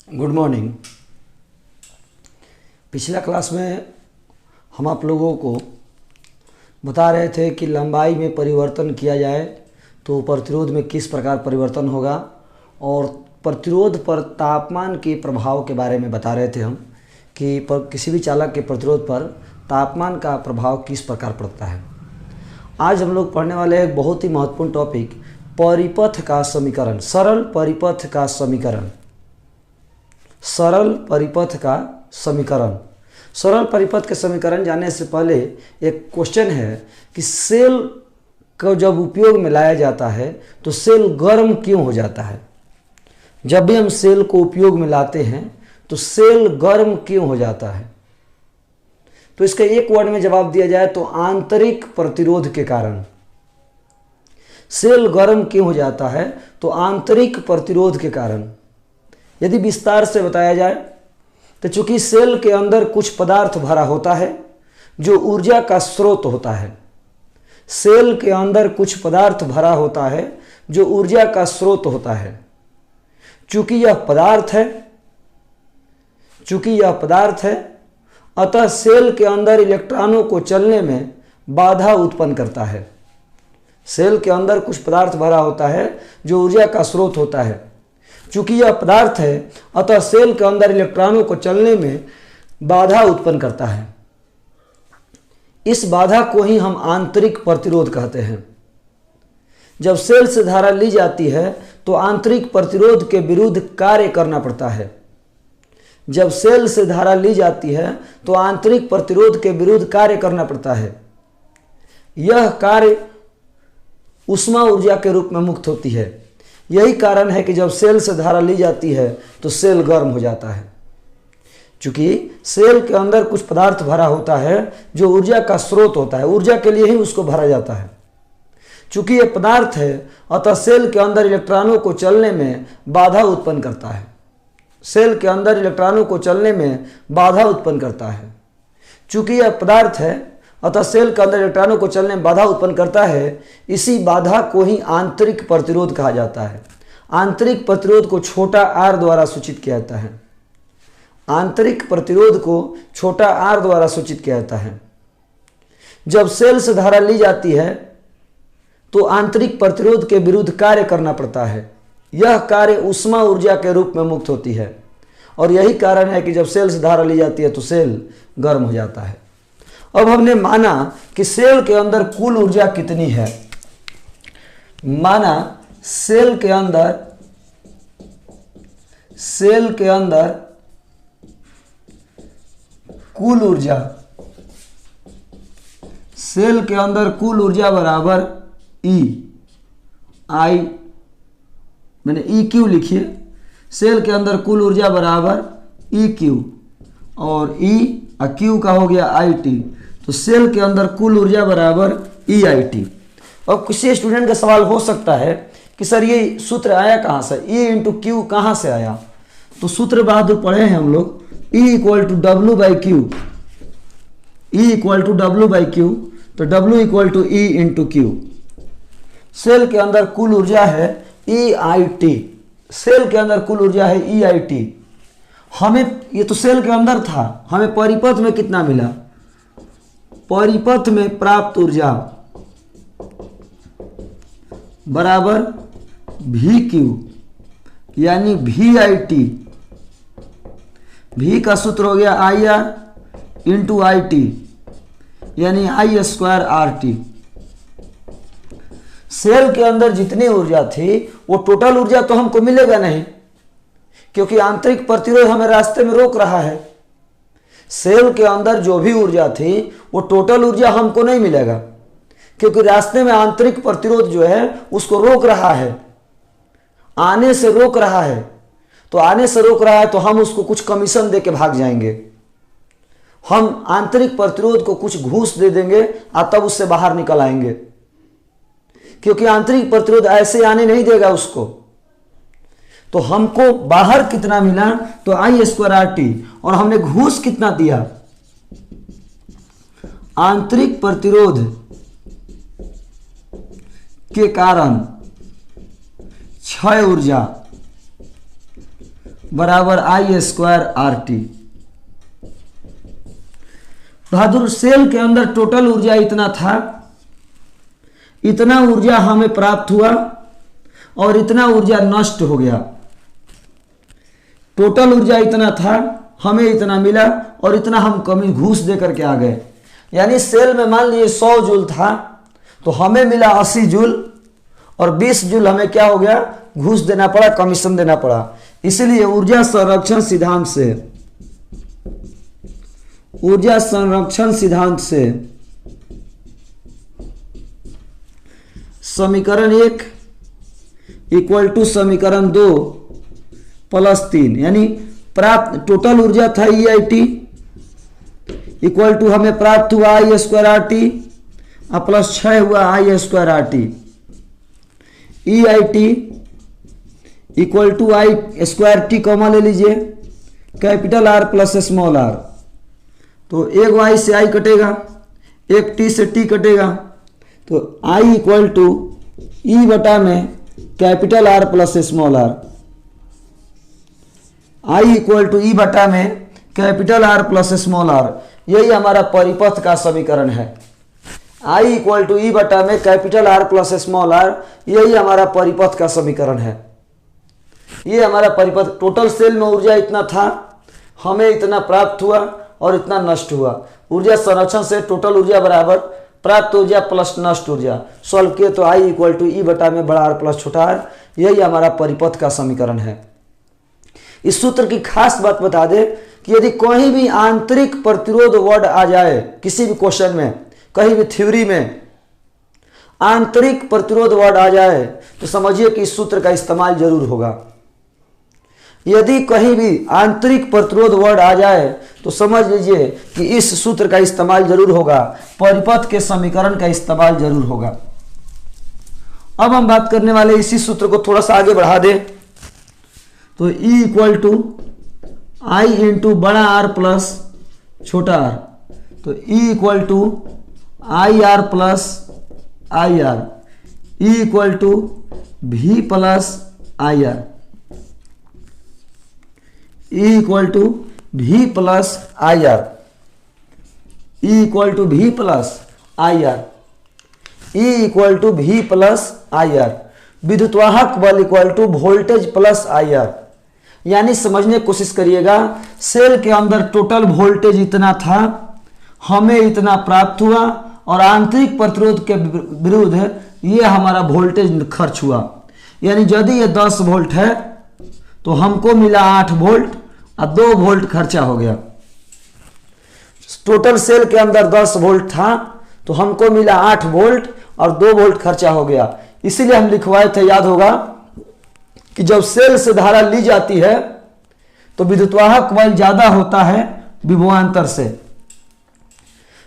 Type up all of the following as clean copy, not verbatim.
Good morning. पिछला class में हम आप लोगों को बता रहे थे कि लंबाई में परिवर्तन किया जाए तो प्रतिरोध में किस प्रकार परिवर्तन होगा, और प्रतिरोध पर तापमान के प्रभाव के बारे में बता रहे थे हम कि किसी भी चालक के प्रतिरोध पर तापमान का प्रभाव किस प्रकार पड़ता है। आज हम लोग पढ़ने वाले हैं एक बहुत ही महत्वपूर्ण टॉपिक, परिपथ का समीकरण, सरल परिपथ का समीकरण। सरल परिपथ का समीकरण। सरल परिपथ के समीकरण जानने से पहले एक क्वेश्चन है कि सेल को जब उपयोग में लाया जाता है तो सेल गर्म क्यों हो जाता है। जब भी हम सेल को उपयोग में लाते हैं तो सेल गर्म क्यों हो जाता है। तो इसका एक वर्ड में जवाब दिया जाए तो आंतरिक प्रतिरोध के कारण। सेल गर्म क्यों हो जाता है तो आंतरिक प्रतिरोध के कारण। यदि विस्तार से बताया जाए तो चूंकि सेल के अंदर कुछ पदार्थ भरा होता है जो ऊर्जा का स्रोत होता है। सेल के अंदर कुछ पदार्थ भरा होता है जो ऊर्जा का स्रोत होता है। चूंकि यह पदार्थ है अतः सेल के अंदर इलेक्ट्रॉनों को चलने में बाधा उत्पन्न करता है। सेल के अंदर कुछ पदार्थ भरा होता है जो ऊर्जा का स्रोत होता है। चूंकि यह पदार्थ है अतः सेल के अंदर इलेक्ट्रॉनों को चलने में बाधा उत्पन्न करता है। इस बाधा को ही हम आंतरिक प्रतिरोध कहते हैं। जब सेल से धारा ली जाती है तो आंतरिक प्रतिरोध के विरुद्ध कार्य करना पड़ता है। जब सेल से धारा ली जाती है तो आंतरिक प्रतिरोध के विरुद्ध कार्य करना पड़ता है। यह कार्य ऊष्मा ऊर्जा के रूप में मुक्त होती है। यही कारण है कि जब सेल से धारा ली जाती है तो सेल गर्म हो जाता है। चूंकि सेल के अंदर कुछ पदार्थ भरा होता है जो ऊर्जा का स्रोत होता है, ऊर्जा के लिए ही उसको भरा जाता है। चूंकि यह पदार्थ है अतः सेल के अंदर इलेक्ट्रॉनों को चलने में बाधा उत्पन्न करता है। सेल के अंदर इलेक्ट्रॉनों को चलने में बाधा उत्पन्न करता है। चूंकि यह पदार्थ है अतः सेल के अंदर इलेक्ट्रॉनों को चलने में बाधा उत्पन्न करता है। इसी बाधा को ही आंतरिक प्रतिरोध कहा जाता है। आंतरिक प्रतिरोध को छोटा r द्वारा सूचित किया जाता है। आंतरिक प्रतिरोध को छोटा r द्वारा सूचित किया जाता है। जब सेल से धारा ली जाती है तो आंतरिक प्रतिरोध के विरुद्ध कार्य करना पड़ता है। यह कार्य ऊष्मा ऊर्जा के रूप में मुक्त होती है, और यही कारण है कि जब सेल से धारा ली जाती है तो सेल गर्म हो जाता है। अब हमने माना कि सेल के अंदर कुल ऊर्जा कितनी है। माना सेल के अंदर कुल ऊर्जा बराबर E आई, मैंने ई क्यू लिखिए। सेल के अंदर कुल ऊर्जा बराबर ई क्यू, और ई क्यू का हो गया आई टी। तो सेल के अंदर कुल ऊर्जा बराबर ई आई टी। अब किसी स्टूडेंट का सवाल हो सकता है कि सर ये सूत्र आया कहाँ से, ई इंटू क्यू कहाँ से आया। तो सूत्र बहादुर पढ़े हैं हम लोग, E equal to W by Q. E equal to W by Q, तो W equal to E into Q. Cell के अंदर कुल ऊर्जा है ई आई टी। सेल के अंदर कुल ऊर्जा है ई आई टी। हमें ये तो सेल के अंदर था, हमें परिपथ में कितना मिला। परिपथ में प्राप्त ऊर्जा बराबर वी क्यू, यानी वी आई टी। वी का सूत्र हो गया I R into I T, यानी आई स्क्वायर आर टी। सेल के अंदर जितनी ऊर्जा थी वो टोटल ऊर्जा तो हमको मिलेगा नहीं, क्योंकि आंतरिक प्रतिरोध हमें रास्ते में रोक रहा है। सेल के अंदर जो भी ऊर्जा थी वो टोटल ऊर्जा हमको नहीं मिलेगा, क्योंकि रास्ते में आंतरिक प्रतिरोध जो है उसको रोक रहा है, आने से रोक रहा है। तो आने से रोक रहा है तो हम उसको कुछ कमीशन दे के भाग जाएंगे। हम आंतरिक प्रतिरोध को कुछ घूस दे देंगे और तब उससे बाहर निकल आएंगे, क्योंकि आंतरिक प्रतिरोध ऐसे आने नहीं देगा उसको। तो हमको बाहर कितना मिला, तो आई स्क्वायर आर टी, और हमने घूस कितना दिया। आंतरिक प्रतिरोध के कारण क्षय ऊर्जा बराबर आई स्क्वायर आर टी। बहादुर, सेल के अंदर टोटल ऊर्जा इतना था, इतना ऊर्जा हमें प्राप्त हुआ और इतना ऊर्जा नष्ट हो गया। टोटल ऊर्जा इतना था, हमें इतना मिला और इतना हम कमी घूस दे करके आ गए। यानी सेल में मान लीजिए 100 जूल था तो हमें मिला 80 जूल और 20 जूल हमें क्या हो गया, घूस देना पड़ा, कमीशन देना पड़ा। इसलिए ऊर्जा संरक्षण सिद्धांत से समीकरण 1 इक्वल टू समीकरण 2 प्लस 3, यानी प्राप्त टोटल ऊर्जा था E I T equal to हमें प्राप्त हुआ I square R T plus 6 हुआ I square R T. E I T equal to I square T comma ले लीजिए, capital R plus small R. तो एक वाई से आई कटेगा, एक टी से टी कटेगा, तो आई इक्वल टू ई बटा में capital R plus small R. I equal to E बटा में capital R plus small R, यही हमारा परिपथ का समीकरण है। आई इक्वल टू ई बटा में capital R plus small R, यही हमारा परिपथ का समीकरण है। ये हमारा परिपथ, टोटल सेल में ऊर्जा इतना था, हमें इतना प्राप्त हुआ और इतना नष्ट हुआ। ऊर्जा संरक्षण से टोटल ऊर्जा बराबर प्राप्त ऊर्जा प्लस नष्ट ऊर्जा। सॉल्व किए तो आई इक्वल टू ई बटा में बड़ा आर प्लस छोटा आर, यही हमारा परिपथ का समीकरण है। इस सूत्र की खास बात बता दे कि यदि कहीं भी आंतरिक प्रतिरोध वर्ड आ जाए किसी भी क्वेश्चन में, कहीं भी थ्योरी में आंतरिक प्रतिरोध वर्ड आ जाए तो समझिए कि इस सूत्र का इस्तेमाल जरूर होगा। यदि कहीं भी आंतरिक प्रतिरोध वर्ड आ जाए तो समझ लीजिए कि इस सूत्र का इस्तेमाल जरूर होगा, परिपथ के समीकरण का इस्तेमाल जरूर होगा। अब हम बात करने वाले इसी सूत्र को थोड़ा सा आगे बढ़ा दें तो E equal to I into बड़ा आर प्लस छोटा आर, तो E equal to I R plus I R, E equal to V plus I R, E equal to V plus I R, E equal to V plus I R, E equal to V plus I R. विद्युतवाहक बल equal to voltage plus I R. यानी समझने की कोशिश करिएगा, cell के अंदर total voltage इतना था, हमें इतना प्राप्त हुआ और आंतरिक प्रतिरोध के विरुद्ध ये हमारा वोल्टेज खर्च हुआ। यानी यदि ये 10 वोल्ट है तो हमको मिला 8 वोल्ट और 2 वोल्ट खर्चा हो गया। टोटल सेल के अंदर 10 वोल्ट था तो हमको मिला 8 वोल्ट और 2 वोल्ट खर्चा हो गया। इसीलिए हम लिखवाए थे, याद होगा कि जब सेल से धारा ली जाती है तो विद्युतवाहक बल ज्यादा होता है विभवांतर से।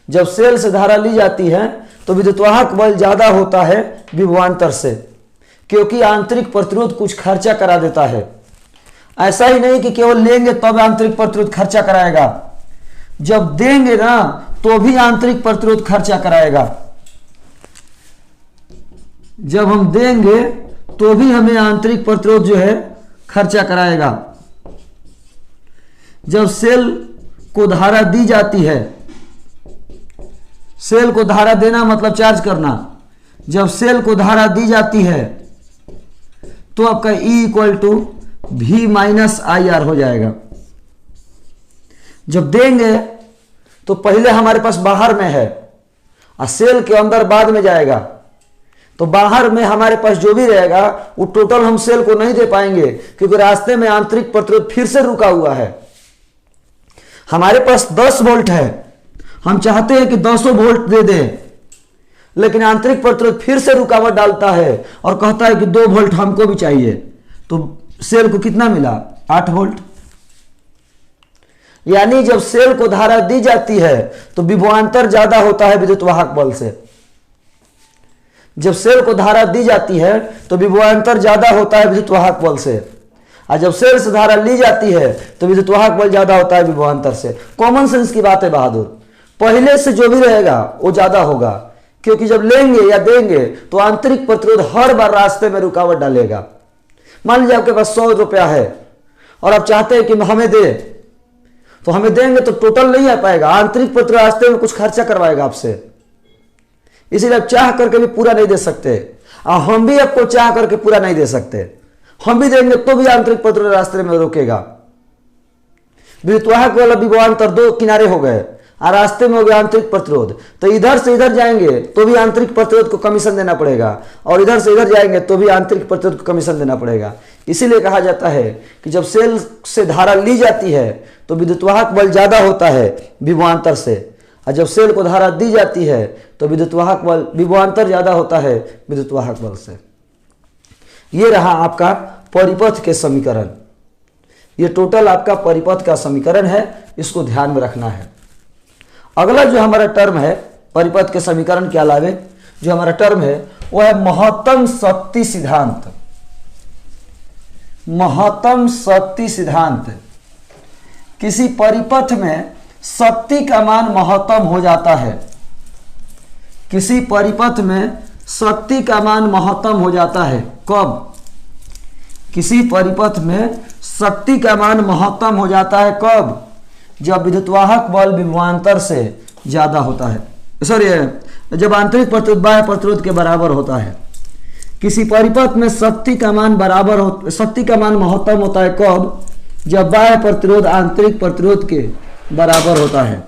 जब सेल से धारा ली जाती है तो विद्युतवाहक बल ज्यादा होता है विभवांतर से, क्योंकि आंतरिक प्रतिरोध कुछ खर्चा करा देता है। ऐसा ही नहीं कि केवल लेंगे तब आंतरिक प्रतिरोध खर्चा कराएगा, जब देंगे ना तो भी आंतरिक प्रतिरोध खर्चा कराएगा। जब हम देंगे तो भी हमें आंतरिक प्रतिरोध जो है खर्चा कराएगा। जब सेल को धारा दी जाती है, सेल को धारा देना मतलब चार्ज करना, जब सेल को धारा दी जाती है तो आपका E इक्वल टू भी माइनस आई आर हो जाएगा। जब देंगे तो पहले हमारे पास बाहर में है और सेल के अंदर बाद में जाएगा, तो बाहर में हमारे पास जो भी रहेगा वो टोटल हम सेल को नहीं दे पाएंगे, क्योंकि रास्ते में आंतरिक प्रतिरोध फिर से रुका हुआ है। हमारे पास 10 वोल्ट है, हम चाहते हैं कि 10 वोल्ट दे दें, लेकिन आंतरिक प्रतिरोध फिर से रुकावट डालता है और कहता है कि 2 वोल्ट हमको भी चाहिए। तो सेल को कितना मिला? 8 वोल्ट। यानी जब सेल को धारा दी जाती है तो विभवांतर ज्यादा होता है विद्युतवाहक बल से। जब सेल को धारा दी जाती है तो विभवांतर ज्यादा होता है विद्युतवाहक बल से, और जब सेल से धारा ली जाती है तो विद्युतवाहक बल ज्यादा होता है विभवांतर से। कॉमन सेंस की बात है बहादुर, पहले से जो भी रहेगा वो ज्यादा होगा, क्योंकि जब लेंगे या देंगे तो आंतरिक प्रतिरोध हर बार रास्ते में रुकावट डालेगा। मान लीजिए आपके पास 100 रुपया है और आप चाहते हैं कि हमें दे, तो हमें देंगे तो टोटल नहीं आ पाएगा, आंतरिक प्रतिरोध रास्ते में कुछ खर्चा करवाएगा आपसे, इसीलिए आप चाह करके भी पूरा नहीं दे सकते, और हम भी आपको चाह करके पूरा नहीं दे सकते। हम भी देंगे तो भी आंतरिक प्रतिरोध रास्ते में रोकेगा। विद्युतवाहक वाला विभवांतर दो किनारे हो गए और रास्ते में हो गया आंतरिक प्रतिरोध, तो इधर से इधर जाएंगे तो भी आंतरिक प्रतिरोध को कमीशन देना पड़ेगा, और इधर से इधर जाएंगे तो भी आंतरिक प्रतिरोध को कमीशन देना पड़ेगा। इसीलिए कहा जाता है कि जब सेल से धारा ली जाती है तो विद्युतवाहक बल ज्यादा होता है विभवांतर से, और जब सेल को धारा दी जाती है तो विद्युतवाहक बल विभवांतर ज्यादा होता है विद्युतवाहक बल से। ये रहा आपका परिपथ के समीकरण, ये टोटल आपका परिपथ का समीकरण है, इसको ध्यान में रखना है। अगला जो हमारा टर्म है परिपथ के समीकरण के अलावे जो हमारा टर्म है वो है महत्तम शक्ति सिद्धांत। महत्तम शक्ति सिद्धांत, किसी परिपथ में शक्ति का मान महत्तम हो जाता है, किसी परिपथ में शक्ति का मान महत्तम हो जाता है। कब? किसी परिपथ में शक्ति का मान महत्तम हो जाता है कब? जब विद्युतवाहक बल विभवांतर से ज्यादा होता है, सॉरी जब आंतरिक प्रतिरोध बाह्य प्रतिरोध के बराबर होता है। किसी परिपथ में शक्ति का मान शक्ति का मान महत्तम होता है कब? जब बाह्य प्रतिरोध आंतरिक प्रतिरोध के बराबर होता है।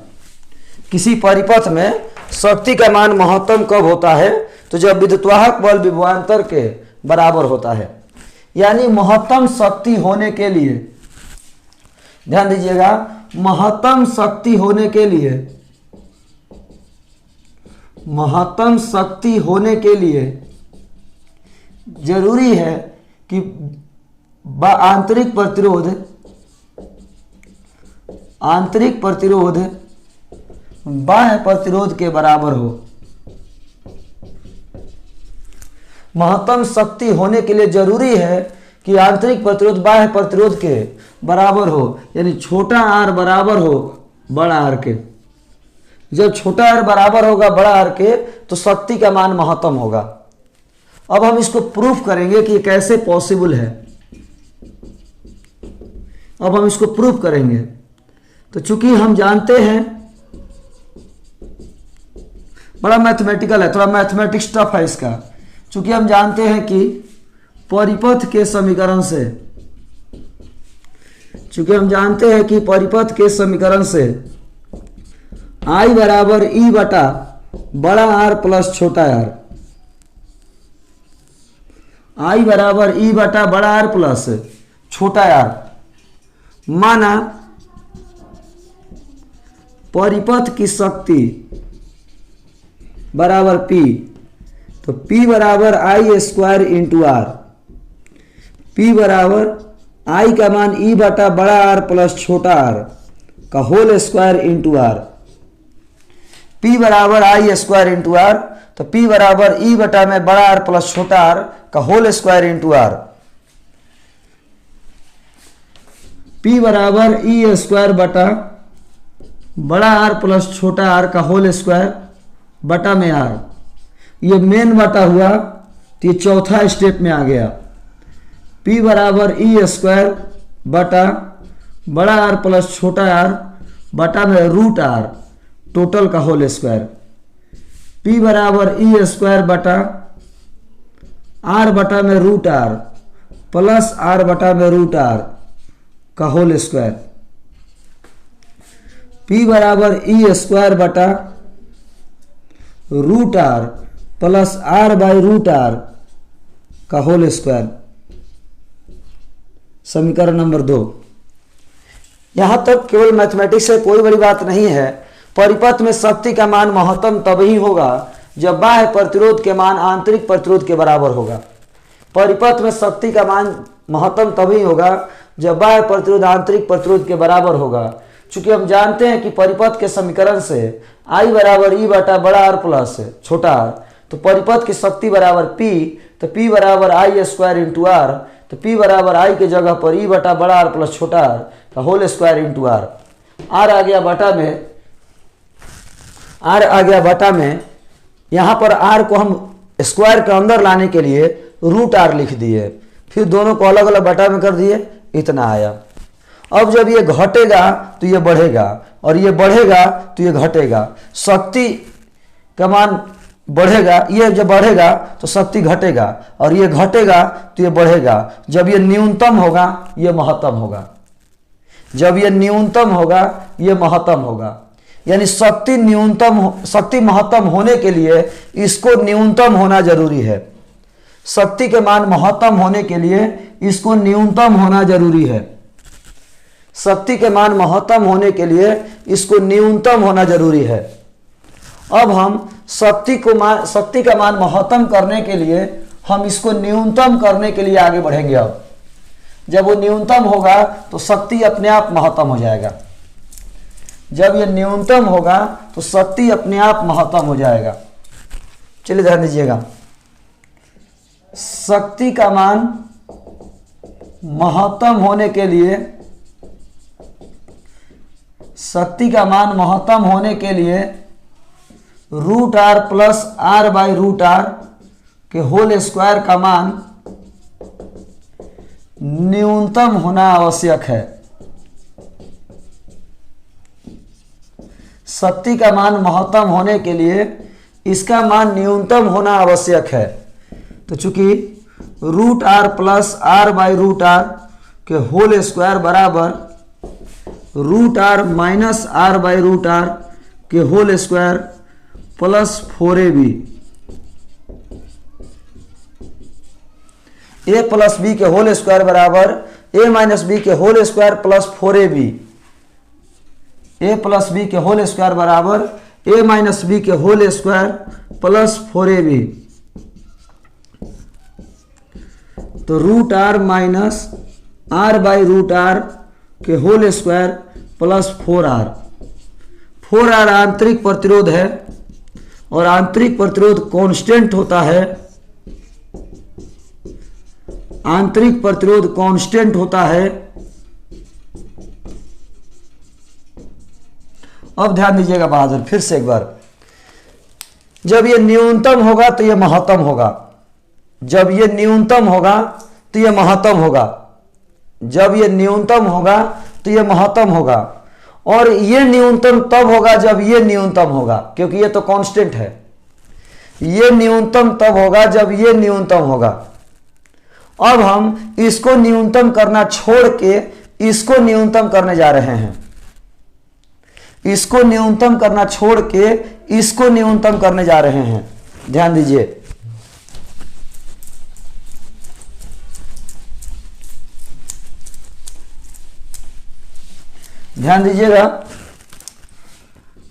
किसी परिपथ में शक्ति का मान महत्तम कब होता है? तो जब विद्युतवाहक बल विभवांतर के बराबर होता है। यानी महत्तम शक्ति होने के लिए, ध्यान दीजिएगा, महत्तम शक्ति होने के लिए, महत्तम शक्ति होने के लिए जरूरी है कि आंतरिक प्रतिरोध बाह्य प्रतिरोध के बराबर हो। महत्तम शक्ति होने के लिए जरूरी है कि आंतरिक प्रतिरोध बाह्य प्रतिरोध के बराबर हो, यानी छोटा आर बराबर हो बड़ा आर के। जब छोटा आर बराबर होगा बड़ा आर के तो शक्ति का मान महत्तम होगा। अब हम इसको प्रूफ करेंगे कि कैसे पॉसिबल है। अब हम इसको प्रूफ करेंगे। तो चूंकि हम जानते हैं, बड़ा मैथमेटिकल है, थोड़ा मैथमेटिक्स टफ है इसका। चूंकि हम जानते हैं कि परिपथ के समीकरण से, चूंकि हम जानते हैं कि परिपथ के समीकरण से I बराबर E बटा बड़ा आर प्लस छोटा आर, I बराबर E बटा बड़ा आर प्लस छोटा आर, माना परिपथ की शक्ति बराबर P, तो P बराबर I square into R. P बराबर I का मान E बटा बड़ा आर प्लस छोटा आर का whole square into R. P बराबर I स्क्वायर इंटू आर, तो P बराबर E बटा में बड़ा आर प्लस छोटा आर का whole square into R. P बराबर E स्क्वायर बटा बड़ा आर प्लस छोटा आर का होल स्क्वायर बटा में आर। ये मेन बटा हुआ तो ये चौथा स्टेप में आ गया। P बराबर E स्क्वायर बटा बड़ा आर प्लस छोटा आर बटा में रूट आर टोटल का होल स्क्वायर। P बराबर E स्क्वायर बटा आर बटा में रूट आर प्लस आर बटा में रूट आर का होल स्क्वायर। P बराबर E स्क्वायर बटा root R plus R by root R का होल स्क्वायर। समीकरण नंबर 2। यहां तक केवल मैथमेटिक्स से कोई बड़ी बात नहीं है। परिपथ में शक्ति का मान महत्तम तभी होगा जब बाह्य प्रतिरोध के मान आंतरिक प्रतिरोध के बराबर होगा। परिपथ में शक्ति का मान महत्तम तभी होगा जब बाह्य प्रतिरोध आंतरिक प्रतिरोध के बराबर होगा। चूंकि हम जानते हैं कि परिपथ के समीकरण से I बराबर E बटा बड़ा आर प्लस छोटा आर, तो परिपथ की शक्ति बराबर P, तो P बराबर I स्क्वायर इंटू आर, तो P बराबर I के जगह पर E बटा बड़ा आर प्लस छोटा आर का whole square into R. R आ गया बटा में, आर आ गया बटा में, यहाँ पर आर को हम स्क्वायर के अंदर लाने के लिए रूट आर लिख दिए, फिर दोनों को अलग अलग बटा में कर दिए, इतना आया। अब जब ये घटेगा तो ये बढ़ेगा, और ये बढ़ेगा तो ये घटेगा। शक्ति का मान बढ़ेगा, ये जब बढ़ेगा तो शक्ति घटेगा, और ये घटेगा तो ये बढ़ेगा। जब ये न्यूनतम होगा ये महत्तम होगा, जब ये न्यूनतम होगा ये महत्तम होगा। यानी शक्ति महत्तम होने के लिए इसको न्यूनतम होना जरूरी है। शक्ति के मान महत्तम होने के लिए इसको न्यूनतम होना जरूरी है। शक्ति के मान महत्तम होने के लिए इसको न्यूनतम होना जरूरी है। अब हम शक्ति का मान महत्तम करने के लिए हम इसको न्यूनतम करने के लिए आगे बढ़ेंगे। अब जब वो न्यूनतम होगा तो शक्ति अपने आप महत्तम हो जाएगा। जब ये न्यूनतम होगा तो शक्ति अपने आप महत्तम हो जाएगा। चलिए ध्यान दीजिएगा, शक्ति का मान महत्तम होने के लिए, शक्ति का मान महत्तम होने के लिए root R plus R by root R के होल स्क्वायर का मान न्यूनतम होना आवश्यक है। शक्ति का मान महत्तम होने के लिए इसका मान न्यूनतम होना आवश्यक है। तो चूंकि root R plus R by root R के होल स्क्वायर बराबर root R minus R by root R के whole square plus 4ab, A plus B के होल स्क्वायर बराबर ए माइनस बी के whole square plus 4ab, A plus B के whole square बराबर A minus B के whole square plus 4ab। तो root R minus R by root R के whole square plus 4r। 4r आंतरिक प्रतिरोध है, और आंतरिक प्रतिरोध कांस्टेंट होता है, आंतरिक प्रतिरोध कांस्टेंट होता है। अब ध्यान दीजिएगा बहादुर, फिर से एक बार, जब ये न्यूनतम होगा तो ये महत्तम होगा, जब ये न्यूनतम होगा तो ये महत्तम होगा, जब ये न्यूनतम होगा तो ये महत्तम होगा, और ये न्यूनतम तब होगा जब ये न्यूनतम होगा, क्योंकि ये तो कांस्टेंट है। ये न्यूनतम तब होगा जब ये न्यूनतम होगा। अब हम इसको न्यूनतम करना छोड़ के इसको न्यूनतम करने जा रहे हैं, इसको न्यूनतम करना छोड़ के इसको न्यूनतम करने जा रहे हैं। ध्यान दीजिए, ध्यान दीजिएगा,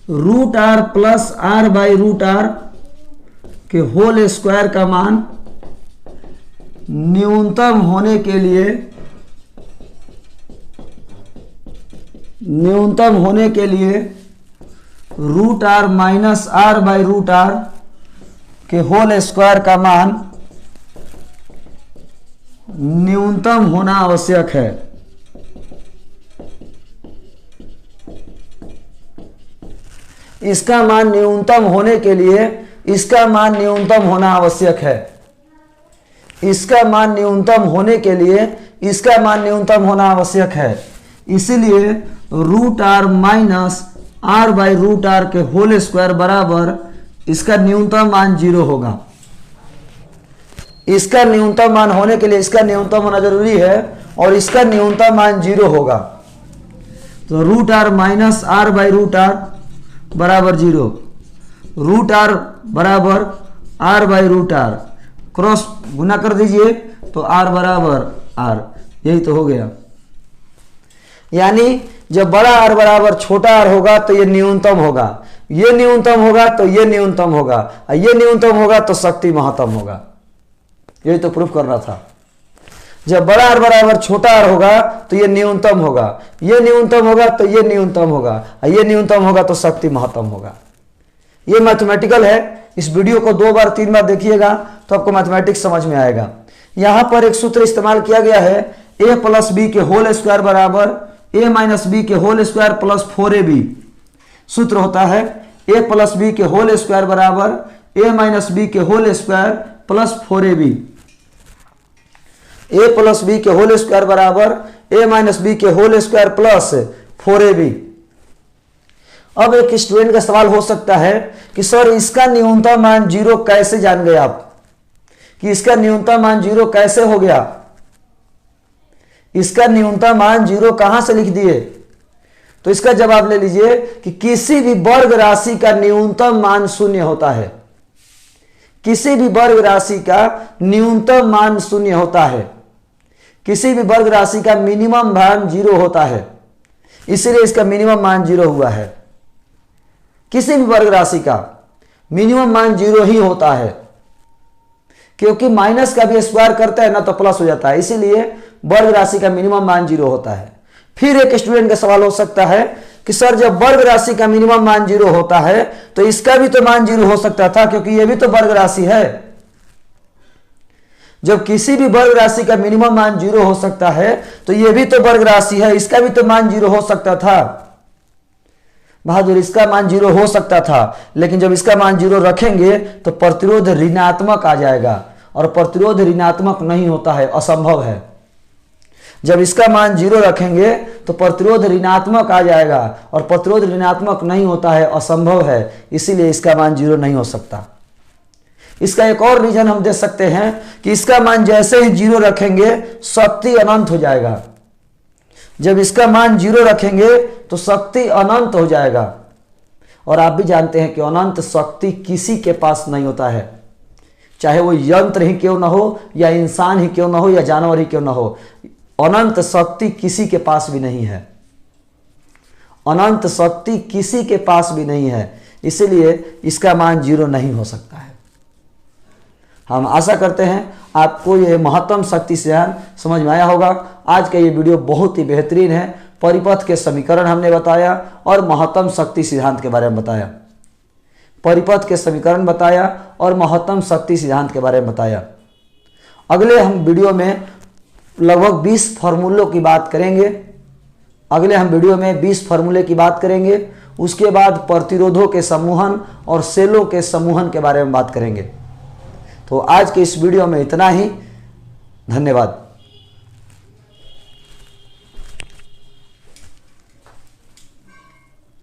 root R plus R by root R के होल स्क्वायर का मान न्यूनतम होने के लिए, न्यूनतम होने के लिए root R minus R by root R के होल स्क्वायर का मान न्यूनतम होना आवश्यक है। इसका मान न्यूनतम होने के लिए इसका मान न्यूनतम होना आवश्यक है। इसका मान न्यूनतम होने के लिए इसका मान न्यूनतम होना आवश्यक है। इसीलिए root R minus R by root R के होल स्क्वायर बराबर इसका न्यूनतम मान 0 होगा। इसका न्यूनतम मान होने के लिए इसका न्यूनतम होना जरूरी है, और इसका न्यूनतम मान 0 होगा। तो root R minus R by root R बराबर 0, रूट आर बराबर R by root R, cross गुना कर दीजिए तो आर बराबर आर, यही तो हो गया। यानी जब बड़ा आर बराबर छोटा आर होगा तो ये न्यूनतम होगा, ये न्यूनतम होगा तो ये न्यूनतम होगा, और ये न्यूनतम होगा तो शक्ति महत्तम होगा। यही तो प्रूफ करना था। जब बड़ा आर बराबर छोटा आर होगा तो ये न्यूनतम होगा, ये न्यूनतम होगा तो ये न्यूनतम होगा, और ये न्यूनतम होगा तो शक्ति महत्तम होगा। ये मैथमेटिकल है। इस वीडियो को 2 बार 3 बार देखिएगा तो आपको मैथमेटिक्स समझ में आएगा। यहां पर एक सूत्र इस्तेमाल किया गया है, ए प्लस बी के होल स्क्वायर बराबर ए माइनस बी के होल स्क्वायर प्लस 4ab। सूत्र होता है ए प्लस बी के होल स्क्वायर बराबर ए माइनस बी के whole square plus 4ab। A plus B के होल स्क्वायर बराबर a माइनस बी के होल स्क्वायर प्लस 4ab। अब एक स्टूडेंट का सवाल हो सकता है कि सर इसका न्यूनतम मान 0 कैसे जान गए आप, कि इसका न्यूनतम मान 0 कैसे हो गया, इसका न्यूनतम मान 0 कहां से लिख दिए? तो इसका जवाब ले लीजिए कि किसी भी वर्ग राशि का न्यूनतम मान 0 होता है। किसी भी वर्ग राशि का न्यूनतम मान 0 होता है। किसी भी वर्ग राशि का मिनिमम मान 0 होता है, इसीलिए इसका मिनिमम मान 0 हुआ है। किसी भी वर्ग राशि का मिनिमम मान 0 ही होता है, क्योंकि माइनस का भी स्क्वायर करता है ना तो प्लस हो जाता है, इसीलिए वर्ग राशि का मिनिमम मान 0 होता है। फिर एक स्टूडेंट का सवाल हो सकता है कि सर जब वर्ग राशि का मिनिमम मान 0 होता है तो इसका भी तो मान 0 हो सकता था, क्योंकि यह भी तो वर्ग राशि है। जब किसी भी वर्ग राशि का मिनिमम मान 0 हो सकता है तो यह भी तो वर्ग राशि है, इसका भी तो मान 0 हो सकता था। बहादुर, इसका मान 0 हो सकता था, लेकिन जब इसका मान 0 रखेंगे तो प्रतिरोध ऋणात्मक आ जाएगा, और प्रतिरोध ऋणात्मक नहीं होता है, असंभव है। जब इसका मान 0 रखेंगे तो प्रतिरोध ऋणात्मक आ जाएगा, और प्रतिरोध ऋणात्मक नहीं होता है, असंभव है, इसीलिए इसका मान 0 नहीं हो सकता। इसका एक और रीजन हम दे सकते हैं कि इसका मान जैसे ही 0 रखेंगे शक्ति अनंत हो जाएगा। जब इसका मान 0 रखेंगे तो शक्ति अनंत हो जाएगा, और आप भी जानते हैं कि अनंत शक्ति किसी के पास नहीं होता है, चाहे वो यंत्र ही क्यों ना हो, या इंसान ही क्यों ना हो, या जानवर ही क्यों ना हो। अनंत शक्ति किसी के पास भी नहीं है। अनंत शक्ति किसी के पास भी नहीं है, इसलिए इसका मान 0 नहीं हो सकता है। हम आशा करते हैं आपको ये महत्तम शक्ति सिद्धांत समझ में आया होगा। आज का ये वीडियो बहुत ही बेहतरीन है। परिपथ के समीकरण हमने बताया और महत्तम शक्ति सिद्धांत के बारे में बताया। परिपथ के समीकरण बताया और महत्तम शक्ति सिद्धांत के बारे में बताया। अगले हम वीडियो में लगभग 20 फार्मूलों की बात करेंगे। अगले हम वीडियो में 20 फार्मूले की बात करेंगे। उसके बाद प्रतिरोधों के समूहन और सेलों के समूहन के बारे में बात करेंगे। तो आज के इस वीडियो में इतना ही। धन्यवाद।